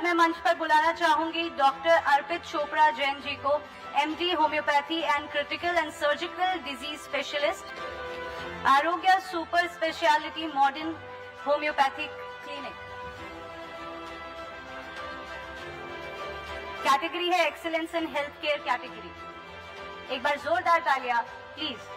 अब मैं मंच पर बुलाना चाहूंगी डॉक्टर अर्पित चोपड़ा जैन जी को, MD homoeopathy and critical and surgical disease specialist, Arogya super speciality modern homoeopathic clinic. Category है excellence in health care category. एक बार जोरदार तालियां प्लीज।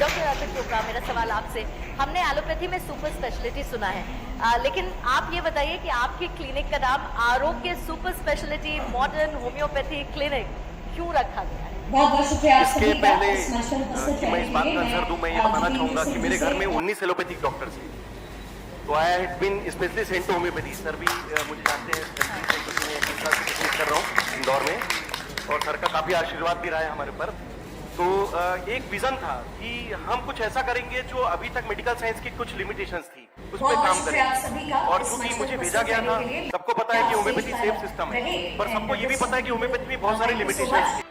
डॉक्टर अर्पित चोपड़ा, मेरा सवाल आपसे, हमने एलोपैथी में सुपर स्पेशलिटी सुना है, लेकिन आप ये बताइए कि आपके क्लिनिक का नाम आरोग्य super speciality modern homeopathy clinic क्यों रखा गया है? बहुत बहुत शुक्रिया। इसके पहले कि मैं इस बात का आंसर दूं, मैं ये बताना चाहूंगा कि मेरे घर में 19 एलोपैथिक डॉक्टर्स हैं, तो I had been specially sent to homeopathy. Sir भी मुझे जानते हैं, कर रहा हूँ इंदौर में, और सर का काफी आशीर्वाद भी रहा है हमारे ऊपर। तो एक विजन था कि हम कुछ ऐसा करेंगे जो अभी तक मेडिकल साइंस की कुछ लिमिटेशंस थी, उस पर काम करेंगे। और चूंकि मुझे भेजा गया था, सबको पता है कि होम्योपैथी सेफ सिस्टम है, पर सबको ये भी पता है कि होम्योपैथी में बहुत सारे लिमिटेशंस थी।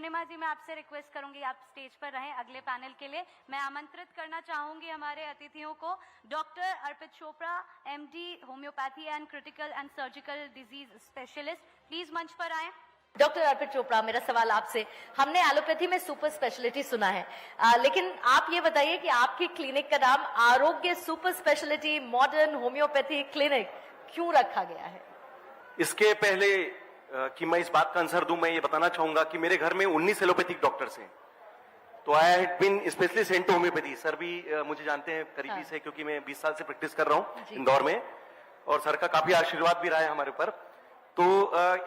पूर्णिमा जी, मैं आपसे रिक्वेस्ट करूंगी आप स्टेज पर रहें अगले पैनल के लिए। मैं आमंत्रित करना चाहूंगी हमारे अतिथियों को, doctor Arpit Chopra, MD homoeopathy and critical and surgical disease specialist, please मंच पर आए। डॉक्टर अर्पित चोपड़ा, मेरा सवाल आपसे, हमने एलोपैथी में सुपर स्पेशलिटी सुना है, लेकिन आप ये बताइए कि आपकी क्लिनिक का नाम आरोग्य super speciality modern homeopathy clinic क्यों रखा गया है? इसके पहले कि मैं इस बात का आंसर दूं, मैं ये बताना चाहूंगा कि मेरे घर में 19 एलोपैथिक डॉक्टर्स हैं। तो I had been specially sent to homeopathy. Sir भी मुझे जानते हैं करीबी से, क्योंकि मैं 20 साल से प्रैक्टिस कर रहा हूँ इंदौर में, और सर का काफी आशीर्वाद भी रहा है हमारे ऊपर। तो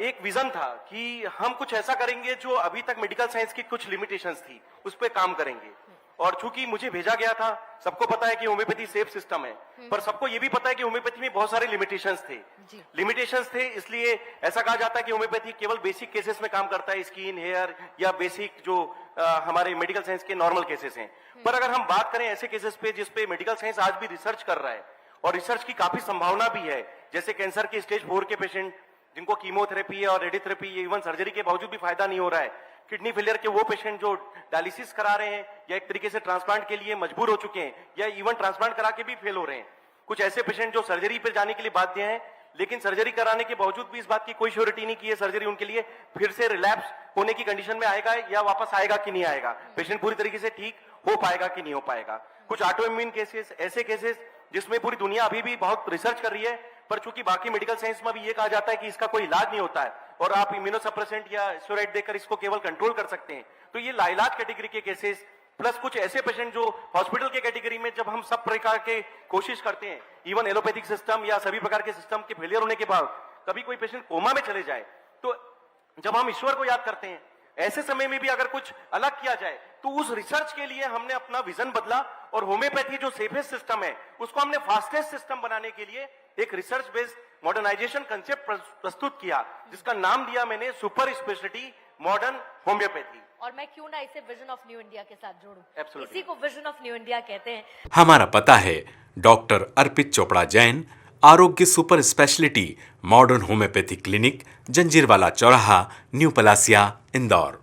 एक विजन था कि हम कुछ ऐसा करेंगे जो अभी तक मेडिकल साइंस की कुछ लिमिटेशंस थी, उस पर काम करेंगे। और चूंकि मुझे भेजा गया था, सबको पता है कि होम्योपैथी सेफ सिस्टम है, पर सबको ये भी पता है कि होम्योपैथी में बहुत सारे लिमिटेशंस थे। इसलिए ऐसा कहा जाता है कि होम्योपैथी केवल बेसिक केसेस में काम करता है, स्किन, हेयर या बेसिक जो हमारे मेडिकल साइंस के नॉर्मल केसेस हैं। पर अगर हम बात करें ऐसे केसेस पे जिसपे मेडिकल साइंस आज भी रिसर्च कर रहा है, और रिसर्च की काफी संभावना भी है, जैसे कैंसर के स्टेज 4 के पेशेंट जिनको कीमोथेरेपी और रेडियोथेरेपी, इवन सर्जरी के बावजूद भी फायदा नहीं हो रहा है, किडनी फेलियर के वो पेशेंट जो डायलिसिस करा रहे हैं या एक तरीके से ट्रांसप्लांट के लिए मजबूर हो चुके हैं, या इवन ट्रांसप्लांट करा के भी फेल हो रहे हैं, कुछ ऐसे पेशेंट जो सर्जरी पर जाने के लिए बाध्य हैं, लेकिन सर्जरी कराने के बावजूद भी इस बात की कोई श्योरिटी नहीं की है सर्जरी उनके लिए फिर से रिलैप्स होने की कंडीशन में आएगा या वापस आएगा कि नहीं आएगा, पेशेंट पूरी तरीके से ठीक हो पाएगा कि नहीं हो पाएगा। कुछ ऑटो इम्यून केसेस, ऐसे केसेस जिसमें पूरी दुनिया अभी भी बहुत रिसर्च कर रही है, पर चूंकि बाकी मेडिकल साइंस में भी ये कहा जाता है कि इसका कोई इलाज नहीं होता है और आप इम्यूनोसप्रेसेंट या स्टेरॉइड देकर इसको केवल कंट्रोल कर सकते हैं, तो ये लाइलाज कैटेगरी के केसेस, प्लस कुछ ऐसे पेशेंट जो हॉस्पिटल के कैटेगरी में, जब हम सब प्रकार के कोशिश करते हैं, इवन एलोपैथिक सिस्टम या सभी प्रकार के सिस्टम के फेलियर होने के बाद कभी कोई पेशेंट कोमा में चले जाए, तो जब हम ईश्वर को याद करते हैं, ऐसे समय में भी अगर कुछ अलग किया जाए, तो उस रिसर्च के लिए हमने अपना विजन बदला और होम्योपैथी जो सेफेस्ट सिस्टम है उसको हमने फास्टेस्ट सिस्टम बनाने के लिए एक रिसर्च बेस्ड मॉडर्नाइजेशन कंसेप्ट प्रस्तुत किया, जिसका नाम दिया मैंने सुपर स्पेशलिटी मॉडर्न होम्योपैथी। और मैं क्यों ना इसे विजन ऑफ न्यू इंडिया के साथ जोड़ूं? Absolutely. इसी को विजन ऑफ न्यू इंडिया कहते हैं। हमारा पता है डॉक्टर अर्पित चोपड़ा जैन, आरोग्य super speciality modern homeopathy clinic, Janjirwala चौराहा, न्यू पलासिया, इंदौर।